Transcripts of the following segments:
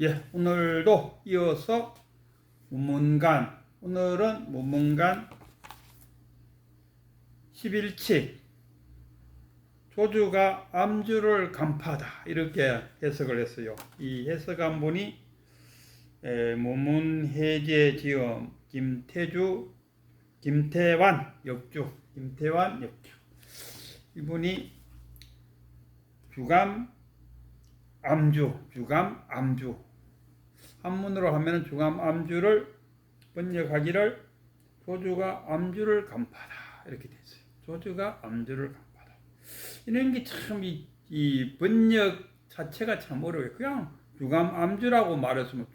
예, 오늘도 이어서 문문간, 오늘은 문문간 11치 조주가 암주를 간파하다 이렇게 해석을 했어요. 이 해석한 분이 문문해제 지음 김태환 역주 이분이 주감 암주 한문으로 하면 주감 암주를 번역하기를 조주가 암주를 간파하다 이렇게 됐어요. 조주가 암주를 간파하다. 이런 게 참 이 번역 자체가 참 어려워요. 그냥 주감 암주라고 말했으면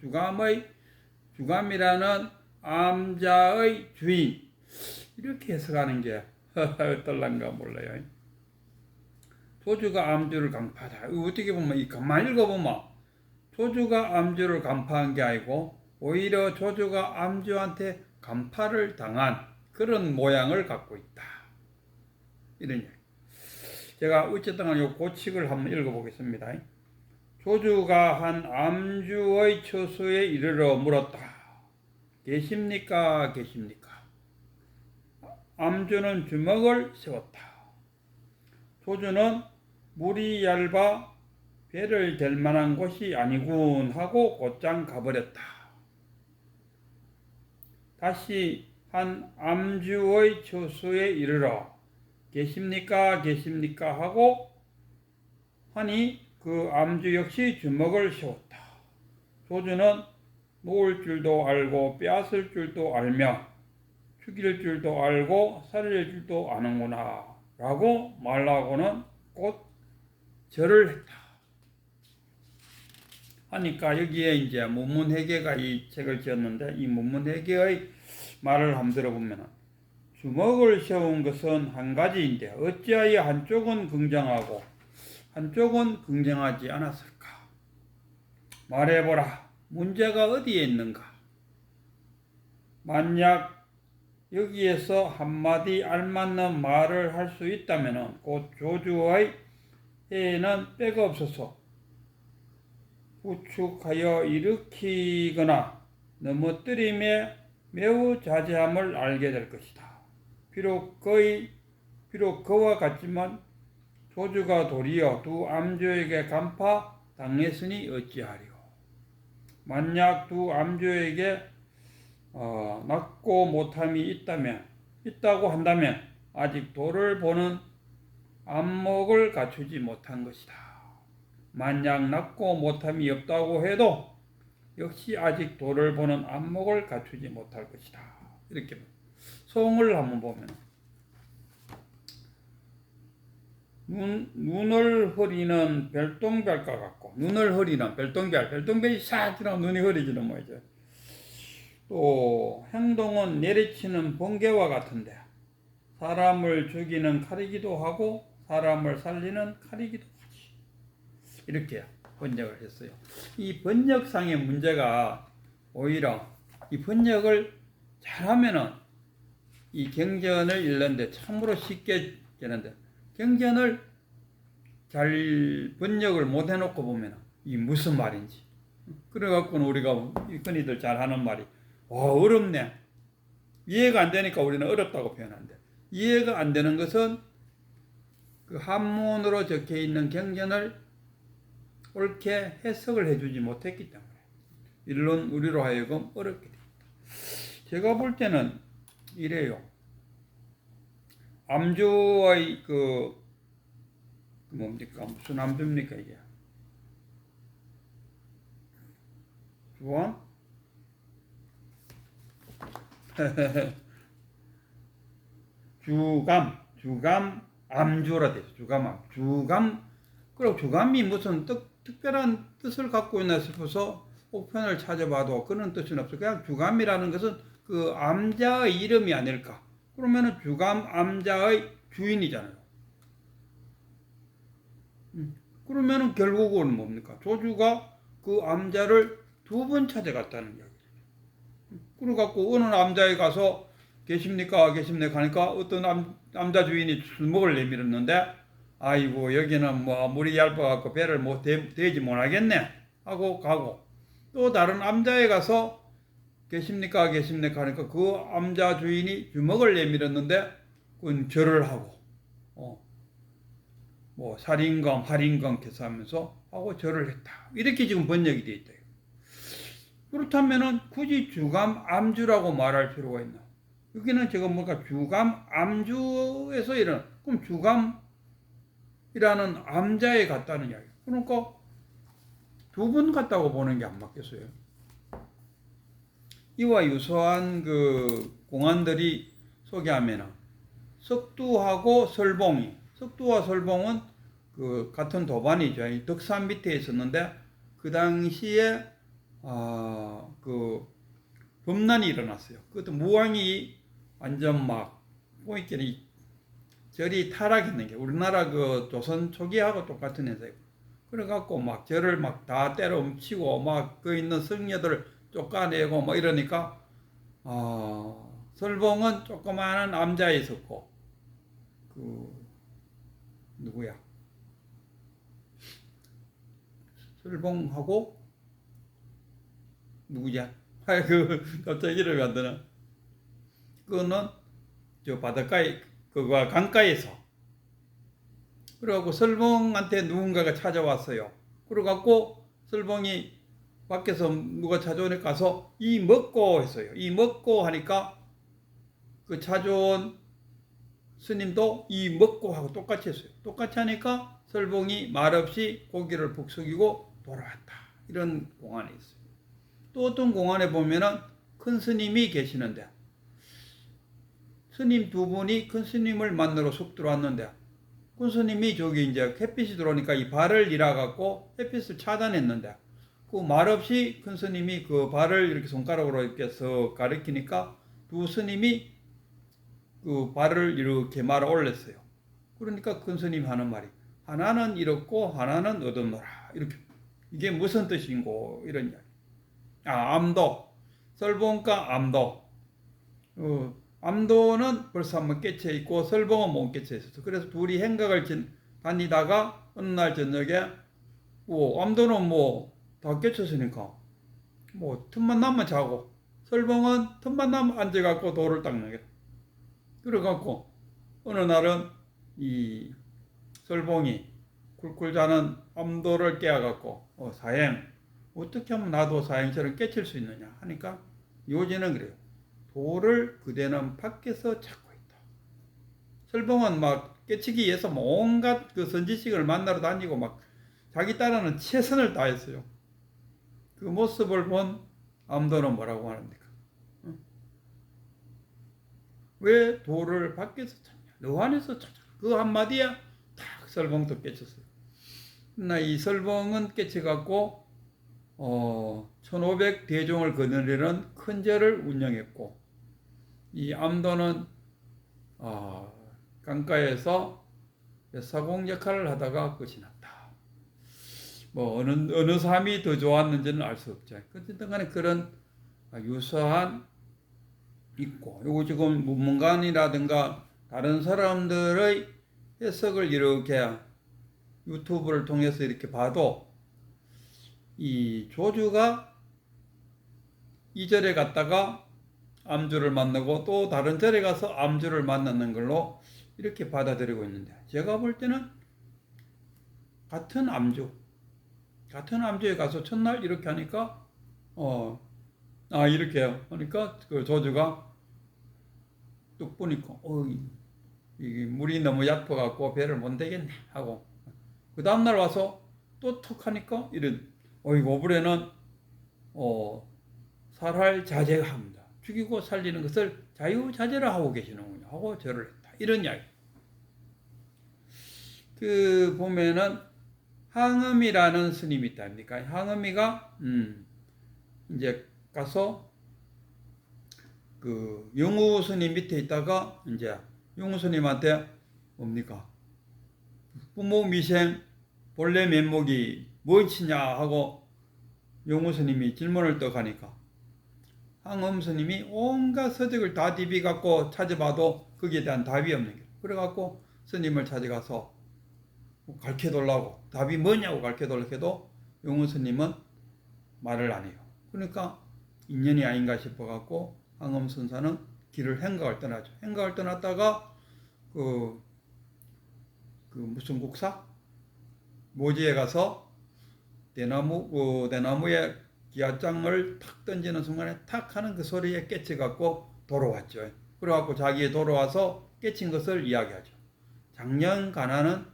주감이라는 암자의 주인 이렇게 해석하는 게 어떨란가 몰라요. 조주가 암주를 간파하다. 어떻게 보면 가만히 읽어보면 조주가 암주를 간파한 게 아니고 오히려 조주가 암주한테 간파를 당한 그런 모양을 갖고 있다. 이런 얘기. 제가 어쨌든 간에 고칙을 한번 읽어보겠습니다. 조주가 한 암주의 처소에 이르러 물었다. 계십니까? 암주는 주먹을 세웠다. 조주는 물이 얇아 배를 댈 만한 곳이 아니군 하고 곧장 가버렸다. 다시 한 암주의 처소에 이르러 계십니까 하고 하니 그 암주 역시 주먹을 세웠다. 조주는 놓을 줄도 알고 빼앗을 줄도 알며 죽일 줄도 알고 살릴 줄도 아는구나 라고 말하고는 곧 절을 했다. 하니까 여기에 이제 문문회계가 이 책을 지었는데 이 문문회계의 말을 한번 들어보면 주먹을 세운 것은 한 가지인데 어찌하여 한쪽은 긍정하고 한쪽은 긍정하지 않았을까? 말해보라. 문제가 어디에 있는가? 만약 여기에서 한마디 알맞는 말을 할 수 있다면 곧 조주의 해에는 빼가 없어서 부축하여 일으키거나 넘어뜨림에 매우 자제함을 알게 될 것이다. 비록 그와 같지만 조주가 도리어 두 암주에게 간파 당했으니 어찌하리요. 만약 두 암주에게 낫고 못함이 있다고 한다면 아직 도를 보는 안목을 갖추지 못한 것이다. 만약 낫고 못함이 없다고 해도 역시 아직 도를 보는 안목을 갖추지 못할 것이다. 이렇게 송을 한번 보면 눈을 흐리는 별똥별과 같고 눈을 흐리는 별똥별이 싹 지나면 눈이 흐리지는 뭐죠. 또 행동은 내리치는 번개와 같은데 사람을 죽이는 칼이기도 하고 사람을 살리는 칼이기도 하지. 이렇게 번역을 했어요. 이 번역상의 문제가 오히려 이 번역을 잘하면은 이 경전을 읽는데 참으로 쉽게 되는데 경전을 잘 번역을 못 해놓고 보면 이 무슨 말인지 그래갖고는 우리가 흔히들 잘 하는 말이 어렵네. 이해가 안 되니까 우리는 어렵다고 표현하는데 이해가 안 되는 것은 그 한문으로 적혀 있는 경전을 옳게 해석을 해주지 못했기 때문에 일론 우리로 하여금 어렵게 됩니다. 제가 볼 때는 이래요. 암주의 뭡니까? 무슨 암주입니까 이게? 주원? 주감 암주라 돼서 그리고 주감이 무슨 특별한 뜻을 갖고 있나 싶어서 혹편을 찾아봐도 그런 뜻은 없어요. 그냥 주감이라는 것은 그 암자의 이름이 아닐까? 그러면은 주감 암자의 주인이잖아요. 그러면은 결국은 뭡니까? 조주가 그 암자를 두 번 찾아갔다는 이야기죠. 그래갖고 어느 암자에 가서 계십니까 하니까 어떤 남자 주인이 주먹을 내밀었는데 아이고 여기는 뭐 물이 얇아갖고 배를 대지 못하겠네 하고 가고 또 다른 암자에 가서 계십니까 계십니까 하니까 그 암자 주인이 주먹을 내밀었는데 그건 절을 하고 뭐 살인검 할인검 개사하면서 하고 절을 했다. 이렇게 지금 번역이 되어 있다. 그렇다면은 굳이 주감 암주라고 말할 필요가 있나? 여기는 지금 뭔가 주감 암주에서 이런 그럼 주감이라는 암자에 같다는 이야기. 그러니까 두 분 같다고 보는 게 안 맞겠어요. 이와 유사한 그 공안들이 소개하면은 석두하고 설봉이 석두와 설봉은 그 같은 도반이죠. 덕산 밑에 있었는데 그 당시에 그 범난이 일어났어요. 그것도 무왕이 완전 막 보이끼리 절이 타락했는 게 우리나라 그 조선 초기하고 똑같은 현상이고 그래갖고 막 절을 막 다 때려 훔치고 막 그 있는 성녀들 쫓아내고 뭐 이러니까 설봉은 조그마한 암자에 있었고 그 누구야 설봉하고 누구냐 그 갑자기 이름이 안 되나 그거는 저 바닷가에 그거 강가에서 그래갖고 설봉한테 누군가가 찾아왔어요. 그래갖고 설봉이 밖에서 누가 찾아오니까 가서 이 먹고 했어요. 이 먹고 하니까 그 찾아온 스님도 이 먹고 하고 똑같이 했어요. 똑같이 하니까 설봉이 말없이 고개를 푹 숙이고 돌아왔다. 이런 공안이 있어요. 또 어떤 공안에 보면은 큰 스님이 계시는데 스님 두 분이 큰 스님을 만나러 쑥 들어왔는데 큰 스님이 저기 이제 햇빛이 들어오니까 이 발을 일어갖고 햇빛을 차단했는데 그 말없이 큰 스님이 그 발을 이렇게 손가락으로 이렇게 해서 가리키니까 두 스님이 그 발을 이렇게 말아 올렸어요. 그러니까 큰 스님이 하는 말이 하나는 잃었고 하나는 얻었노라. 이렇게 이게 무슨 뜻인고 이런 이야기. 암도 설봉과 암도 암도는 벌써 한번 깨쳐 있고 설봉은 못 깨쳐 있었어. 그래서 둘이 행각을 다니다가 어느 날 저녁에 암도는 뭐 다 깨쳤으니까 뭐 틈만 나면 자고 설봉은 틈만 나면 앉아갖고 돌을 닦는 게. 그래갖고 어느 날은 이 설봉이 쿨쿨 자는 암도를 깨워갖고 사행 어떻게 하면 나도 사행처럼 깨칠 수 있느냐 하니까 요지는 그래요. 돌을 그대는 밖에서 찾고 있다. 설봉은 막 깨치기 위해서 온갖 그 선지식을 만나러 다니고 막 자기 딸은 최선을 다했어요. 그 모습을 본 암도는 뭐라고 하는데까? 왜 돌을 밖에서 찾냐? 너 안에서 찾아. 그 한마디에 탁 설봉도 깨쳤어요. 그러나 이 설봉은 깨쳐갖고 1500 대종을 거느리는 큰 절을 운영했고 이 암도는 강가에서 사공 역할을 하다가 끝이 났다. 뭐 어느 삶이 더 좋았는지는 알 수 없죠. 어쨌든 간에 그런 유사한 있고 요거 지금 문문관이라든가 다른 사람들의 해석을 이렇게 유튜브를 통해서 이렇게 봐도 이 조주가 이 절에 갔다가 암주를 만나고 또 다른 절에 가서 암주를 만나는 걸로 이렇게 받아들이고 있는데 제가 볼 때는 같은 암주에 가서 첫날 이렇게 하니까 이렇게 하니까 그 조주가 뚝 보니까 이게 물이 너무 얕아갖고 배를 못 대겠네 하고 그 다음날 와서 또 툭 하니까 이런 이번에는 살할 자제가 합니다. 죽이고 살리는 것을 자유자재로 하고 계시는군요 하고 절을 했다. 이런 이야기. 그 보면은 항음이라는 스님이 있다 아닙니까? 항음이가 이제 가서 그 영우 스님 밑에 있다가 이제 영우 스님한테 뭡니까? 부모 미생 본래 면목이 무엇이냐 하고 영우 스님이 질문을 또 가니까 항음 스님이 온갖 서적을 다 디비갖고 찾아봐도 거기에 대한 답이 없는 거예요. 그래갖고 스님을 찾아가서 가르쳐달라고 답이 뭐냐고 가르쳐달라고 해도 영우 스님은 말을 안 해요. 그러니까 인연이 아닌가 싶어갖고 황엄선사는 길을 행각을 떠나죠. 행각을 떠났다가 그 무슨 국사? 모지에 가서 대나무에 기아장을 탁 던지는 순간에 탁 하는 그 소리에 깨쳐갖고 돌아왔죠. 그래갖고 자기에 돌아와서 깨친 것을 이야기하죠. 작년 가난은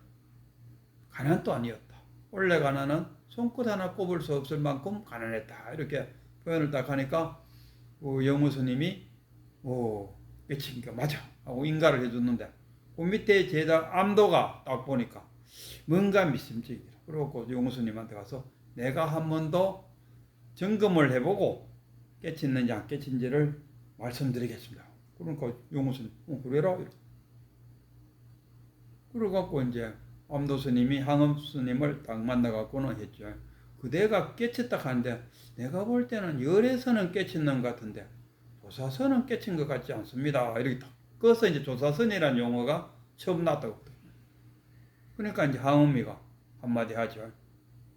가난도 아니었다. 원래 가난은 손끝 하나 꼽을 수 없을 만큼 가난했다. 이렇게 표현을 딱 하니까 영우 스님이 깨친 게 맞아 하고 인가를 해줬는데 그 밑에 제자 암도가 딱 보니까 뭔가 미심쩍이라. 그러고 영우 스님한테 가서 내가 한 번 더 점검을 해보고 깨쳤는지 안 깨친지를 말씀드리겠습니다. 그러니까 영우 스님 그래라. 그래갖고 이제 암도 스님이 황엄 스님을 딱 만나갖고는 했죠. 그대가 깨쳤다 하는데 내가 볼 때는 열에서는 깨쳤는 것 같은데 조사선은 깨친 것 같지 않습니다. 이렇게 딱. 그래서 이제 조사선이라는 용어가 처음 나왔다고. 그러니까 이제 황엄이가 한마디 하죠.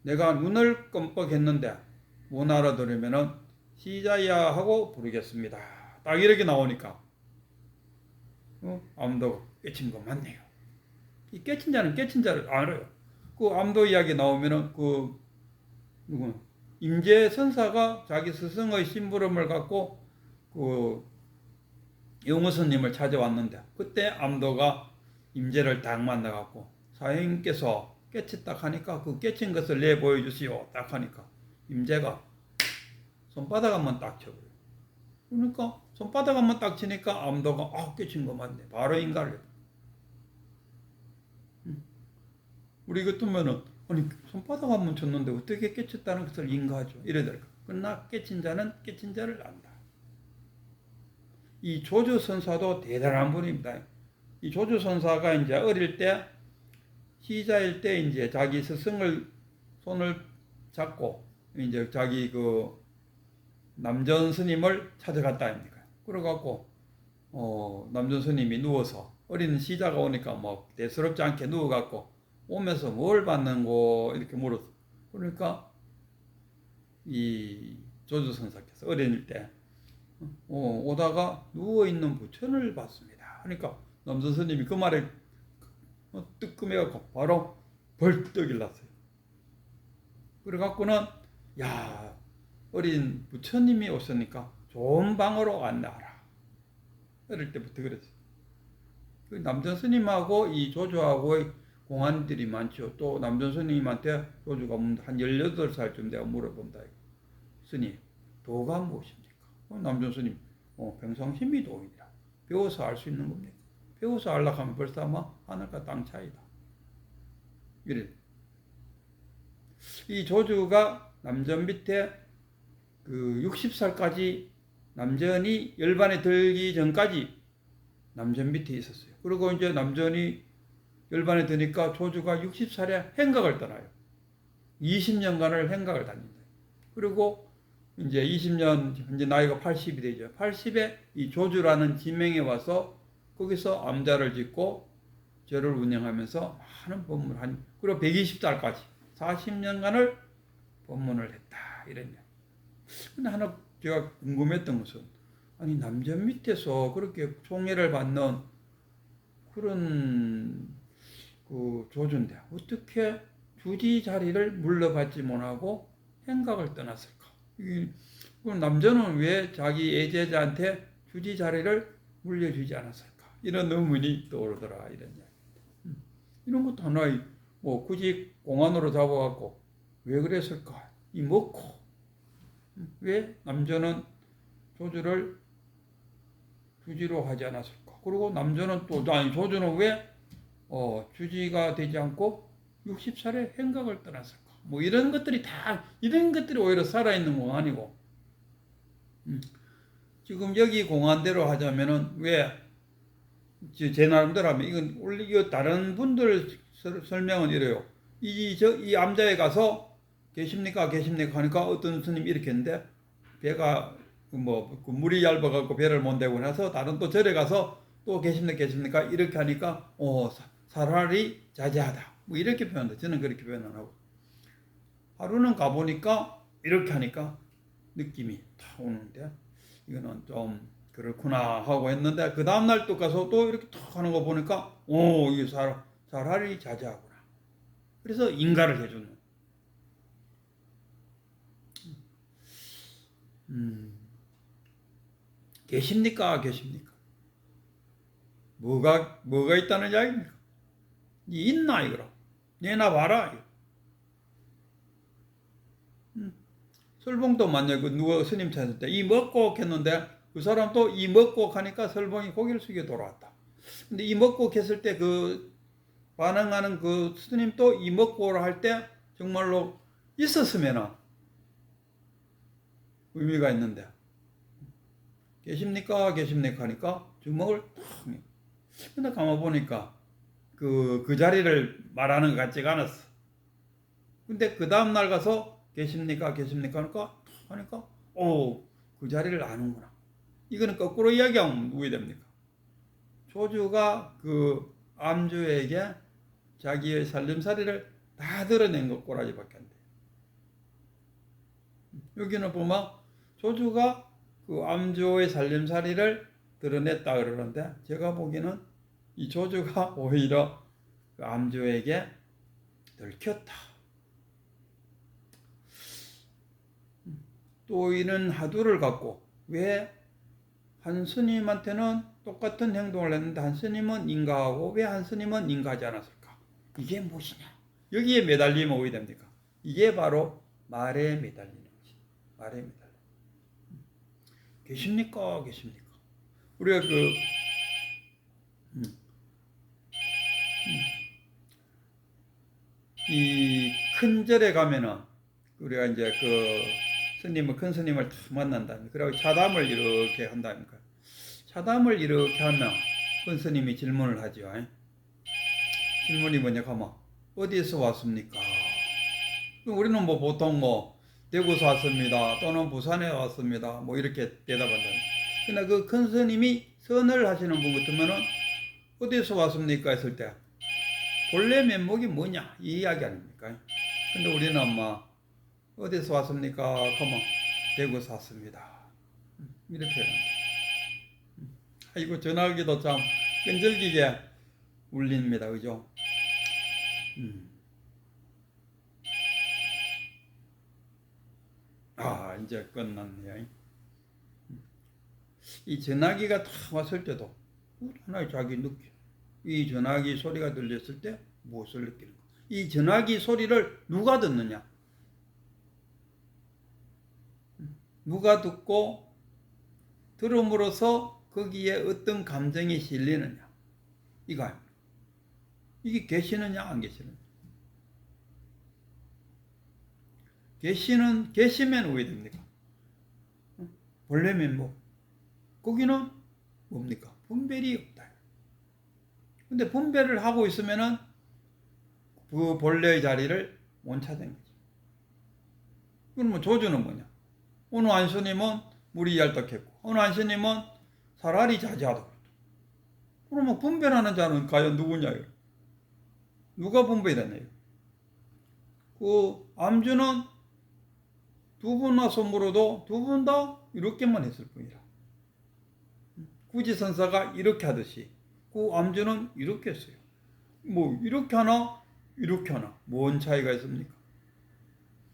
내가 눈을 껌뻑했는데 못 알아들으면은 시자야 하고 부르겠습니다. 딱 이렇게 나오니까 암도가 깨친 거 맞네요. 이 깨친 자는 깨친 자를 알아요. 그 암도 이야기 나오면은 임재 선사가 자기 스승의 심부름을 갖고 영우 스님을 찾아왔는데 그때 암도가 임재를 딱 만나갖고 사형님께서 깨쳤다 하니까 그 깨친 것을 내 보여주시오 딱 하니까 임재가 손바닥 한번 딱 쳐버려요. 그러니까 손바닥 한번 딱 치니까 암도가 깨친 거 맞네. 바로 인가를 해요. 우리 같으면은 아니 손바닥 한번 쳤는데 어떻게 깨쳤다는 것을 인가하죠. 이래야 될까. 그러나 깨친 자는 깨친 자를 안다. 이 조주선사도 대단한 분입니다. 이 조주선사가 이제 어릴 때 시자일 때 이제 자기 스승을 손을 잡고 이제 자기 남전 스님을 찾아갔다 아닙니까? 그래갖고 남전 스님이 누워서 어린 시자가 오니까 뭐 대수롭지 않게 누워갖고 오면서 뭘 받는고 이렇게 물었어. 그러니까 이 조주선사께서 어릴 때 오다가 누워있는 부처를 봤습니다. 그러니까 남전 스님이 그 말에 뜨끔해갖고 바로 벌떡 일났어요. 그래갖고는 어린 부처님이 오셨으니까 좋은 방으로 안내하라. 어릴 때부터 그랬어요. 그 남전 스님하고 이 조주하고의 공안들이 많죠. 또 남전 스님한테 조주가 한 18살쯤 내가 물어본다. 스님, 도가 무엇입니까? 남전 스님, 평상심이 도이니라. 배워서 알 수 있는 겁니다. 배워서 알라고 하면 벌써 아마 하늘과 땅 차이다. 이래. 이 조주가 남전 밑에 60살까지 남전이 열반에 들기 전까지 남전 밑에 있었어요. 그리고 이제 남전이 열반에 드니까 조주가 60살에 행각을 떠나요. 20년간을 행각을 다닌다. 그리고 이제 20년, 현재 나이가 80이 되죠. 80에 이 조주라는 지명에 와서 거기서 암자를 짓고 절을 운영하면서 많은 법문을 그리고 120살까지 40년간을 법문을 했다. 이런 이야기. 근데 하나 제가 궁금했던 것은 아니 남전 밑에서 그렇게 총애를 받는 그런 조주인데 어떻게 주지 자리를 물러받지 못하고 행각을 떠났을까? 그럼 남전은 왜 자기 애제자한테 주지 자리를 물려주지 않았을까? 이런 의문이 떠오르더라. 이런 이야기. 이런 것도 하나의 굳이 공안으로 잡아갖고 왜 그랬을까? 이 먹고 왜 남전은 조주를 주지로 하지 않았을까? 그리고 남전은 조주는 왜 주지가 되지 않고 60살에 행각을 떠났을까? 이런 것들이 오히려 살아있는 공안이고, 지금 여기 공안대로 하자면은 왜, 제 나름대로 하면 이건 원래 이거 다른 분들 설명은 이래요. 이 암자에 가서 계십니까 하니까 어떤 스님이 이렇게 했는데, 배가 물이 얇아갖고 배를 못 대고 나서 다른 또 절에 가서 또 계십니까 이렇게 하니까 사랄이 자제하다 이렇게 표현한다. 저는 그렇게 표현 안 하고, 하루는 가보니까 이렇게 하니까 느낌이 탁 오는데 이거는 좀 그렇구나 하고 했는데 그 다음날 또 가서 또 이렇게 탁 하는 거 보니까 이게 사라리 자자하구나. 그래서 인가를 해주는. 계십니까? 계십니까? 뭐가 있다는 이야기입니까? 있나 이거라. 내나 봐라. 설봉도 만약 누가 스님 찾을 때 이 먹고 했는데 그 사람 또 이 먹고 하니까 설봉이 고개를 숙여 돌아왔다. 근데 이 먹고 했을 때 그 반응하는 그 스님도 이 먹고를 할 때 정말로 있었으면 의미가 있는데 계십니까? 계십니까? 하니까 주먹을 탁. 근데 가만 보니까 그 자리를 말하는 것 같지가 않았어. 근데 그 다음날 가서 계십니까? 계십니까? 하니까 그 자리를 아는구나. 이거는 거꾸로 이야기하면 누구 됩니까? 조주가 그 암주에게 자기의 살림살이를 다 드러낸 것 꼬라지밖에 안 돼. 여기는 보면 조주가 그 암주의 살림살이를 드러냈다 그러는데 제가 보기에는 이 조주가 오히려 그 암주에게 들켰다. 또 이는 하두를 갖고 왜 한 스님한테는 똑같은 행동을 했는데 한 스님은 인가하고 왜 한 스님은 인가하지 않았을까? 이게 무엇이냐? 여기에 매달리면 오게 됩니까? 이게 바로 말에 매달리는 것이. 말에 매달려. 계십니까? 계십니까? 우리가 이 큰 절에 가면은 우리가 이제 큰 스님을 탁 만난다. 그리고 차담을 이렇게 한다니까. 차담을 이렇게 하면 큰 스님이 질문을 하죠. 질문이 뭐냐 하면 어디에서 왔습니까? 우리는 뭐 보통 대구에서 왔습니다. 또는 부산에 왔습니다. 이렇게 대답한다. 그러나 그 큰 스님이 선을 하시는 분 같으면은 어디에서 왔습니까? 했을 때 본래 면목이 뭐냐 이 이야기 아닙니까? 근데 우리는 어디서 왔습니까? 하면 대구에서 왔습니다. 이렇게 표현합니다. 아이고 전화기도 참 끈질기게 울립니다. 그죠? 이제 끝났네요. 이 전화기가 탁 왔을 때도 하나의 자기 느낌. 이 전화기 소리가 들렸을 때 무엇을 느끼는 가? 이 전화기 소리를 누가 듣느냐? 누가 듣고 들음으로써 거기에 어떤 감정이 실리느냐? 이거 아닙니까? 이게 계시느냐 안 계시느냐? 계시면 왜 됩니까? 본래 면목. 거기는 뭡니까? 분별이 없다. 근데 분별을 하고 있으면은 그 본래의 자리를 못 찾은 거지. 그러면 조주는 뭐냐? 어느 안스님은 물이 얄떡했고, 어느 안스님은 사라리 자자하다. 그러면 분별하는 자는 과연 누구냐? 누가 분별했나요? 그 암주는 두 분과 손물어도 두 분 다 이렇게만 했을 뿐이라. 구지선사가 이렇게 하듯이 그 암주는 이렇게 했어요. 이렇게 하나 이렇게 하나 뭔 차이가 있습니까?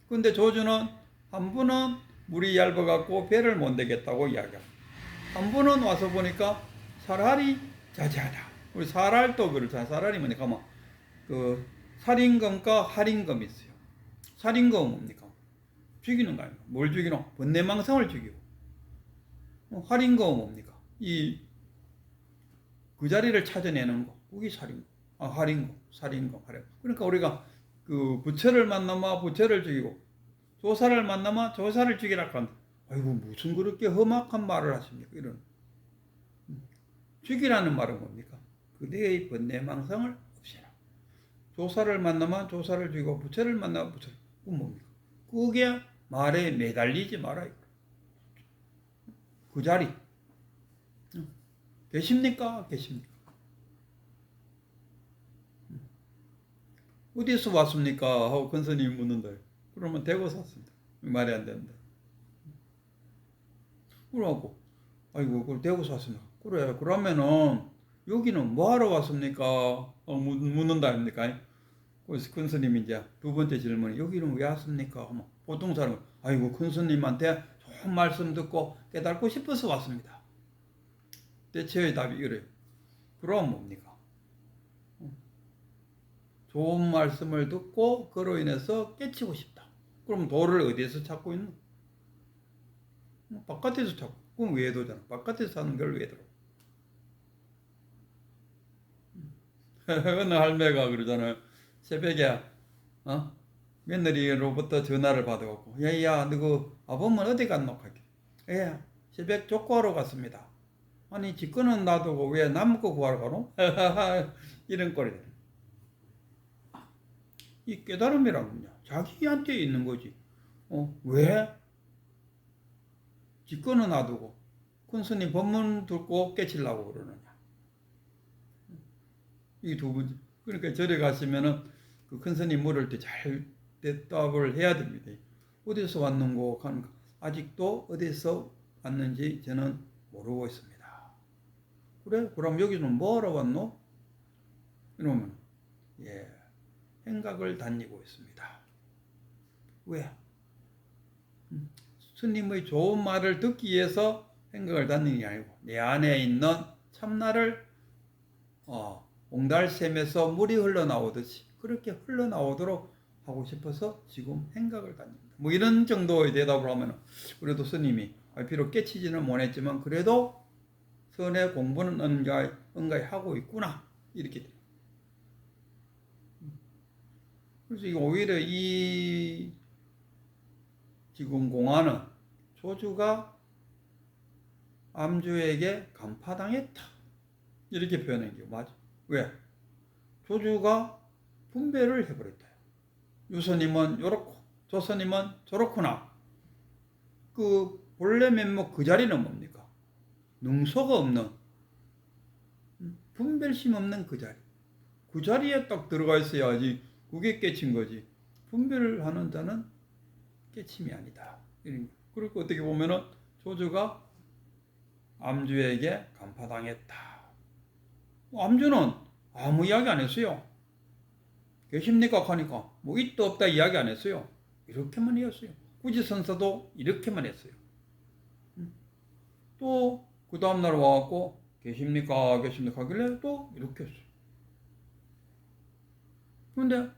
근데 조주는 한 분은 물이 얇아갖고 배를 못 내겠다고 이야기합니다. 한 분은 와서 보니까 사랄이 자자하다. 우리 사랄도 그렇잖아요. 사랄이 뭐니까 살인검과 할인검이 있어요. 살인검은 뭡니까? 죽이는 거 아닙니까? 뭘 죽이노? 번뇌망상을 죽이고. 할인검은 뭡니까? 그 자리를 찾아내는 거. 그게 살인검. 할인검, 살인검, 할인검. 그러니까 우리가 부처를 만나면 부처를 죽이고, 조사를 만나면 조사를 죽이라 한다. 아이고, 무슨 그렇게 험악한 말을 하십니까? 이런. 죽이라는 말은 뭡니까? 그대의 번뇌망상을 없애라. 조사를 만나면 조사를 죽이고, 부처를 만나면 부처를. 그건 뭡니까? 그게 말에 매달리지 마라. 그 자리. 계십니까? 계십니까? 어디서 왔습니까? 하고 근선님이 묻는다. 그러면 대구에서 왔습니다. 말이 안 된다. 그러고 아이고 그걸 대구서 왔습니까? 그래 그러면은 여기는 뭐 하러 왔습니까? 묻는다 아닙니까? 그래서 큰 스님이 이제 두 번째 질문이 여기는 왜 왔습니까? 하면 보통 사람은 아이고 큰 스님한테 좋은 말씀 듣고 깨닫고 싶어서 왔습니다. 대체의 답이 이래요. 그럼 뭡니까? 좋은 말씀을 듣고 그로 인해서 깨치고 싶다. 그럼 도를 어디에서 찾고 있는? 바깥에서 찾고. 그럼 외도잖아. 바깥에서 사는 걸 외도로. 어느 할매가 그러잖아요. 새벽에 며느리로부터 전화를 받아갖고 야야 너그 아버면 어디 갔노? 예 새벽 족구하러 갔습니다. 아니 지 거는 놔두고 왜 남 거 구하러 가노? 이런 꼴이 되는. 이 깨달음이라는요 자기한테 있는 거지. 왜? 지 거는 놔두고 큰 스님 법문 듣고 깨치려고 그러느냐. 이 두 번째. 그러니까 절에 가시면은 그 큰 스님 물을 때 잘 대답을 해야 됩니다. 어디서 왔는고 하는 거. 아직도 어디서 왔는지 저는 모르고 있습니다. 그래? 그럼 여기는 뭐하러 왔노? 이러면 예 행각을 다니고 있습니다. 왜? 스님의 좋은 말을 듣기 위해서 행각을 다니는 게 아니고 내 안에 있는 참나를 옹달샘에서 물이 흘러나오듯이 그렇게 흘러나오도록 하고 싶어서 지금 행각을 다닙니다. 뭐 이런 정도의 대답을 하면 그래도 스님이 비록 깨치지는 못했지만 그래도 선의 공부는 응가히 하고 있구나 이렇게 돼요. 그래서 오히려 이 지금 공안은 조주가 암주에게 간파당했다 이렇게 표현한 게 맞아. 왜? 조주가 분배를 해버렸다. 유스님은 요렇고 조스님은 저렇구나. 그 본래 면목 그 자리는 뭡니까? 능소가 없는 분별심 없는 그 자리. 그 자리에 딱 들어가 있어야지 그게 깨친 거지. 분별을 하는 자는 깨침이 아니다. 그리고 어떻게 보면은 조주가 암주에게 간파당했다. 암주는 아무 이야기 안 했어요. 계십니까? 하니까 뭐 있다 없다 이야기 안 했어요. 이렇게만 했어요. 구지선사도 이렇게만 했어요. 또 그 다음날 와갖고 계십니까? 계십니까? 하길래 또 이렇게 했어요. 그런데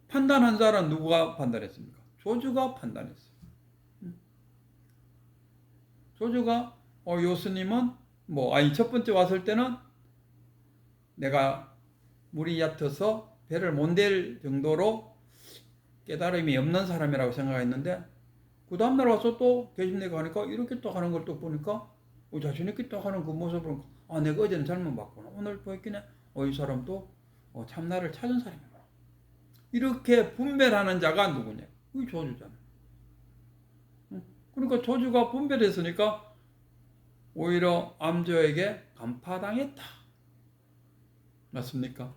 판단한 자는 누가 판단했습니까? 조주가 판단했어요. 조주가 요스님은 첫 번째 왔을 때는 내가 물이 얕아서 배를 못 댈 정도로 깨달음이 없는 사람이라고 생각했는데 그 다음날 와서 또 계십니까 하니까 이렇게 또 하는 걸 또 보니까 자신있게 또 하는 그 모습을 내가 어제는 잘못 봤구나. 오늘 보였기에 이 사람도 참나를 찾은 사람이구나. 이렇게 분별하는 자가 누구냐? 이 조주잖아. 그러니까 조주가 분별했으니까 오히려 암조에게 간파당했다. 맞습니까?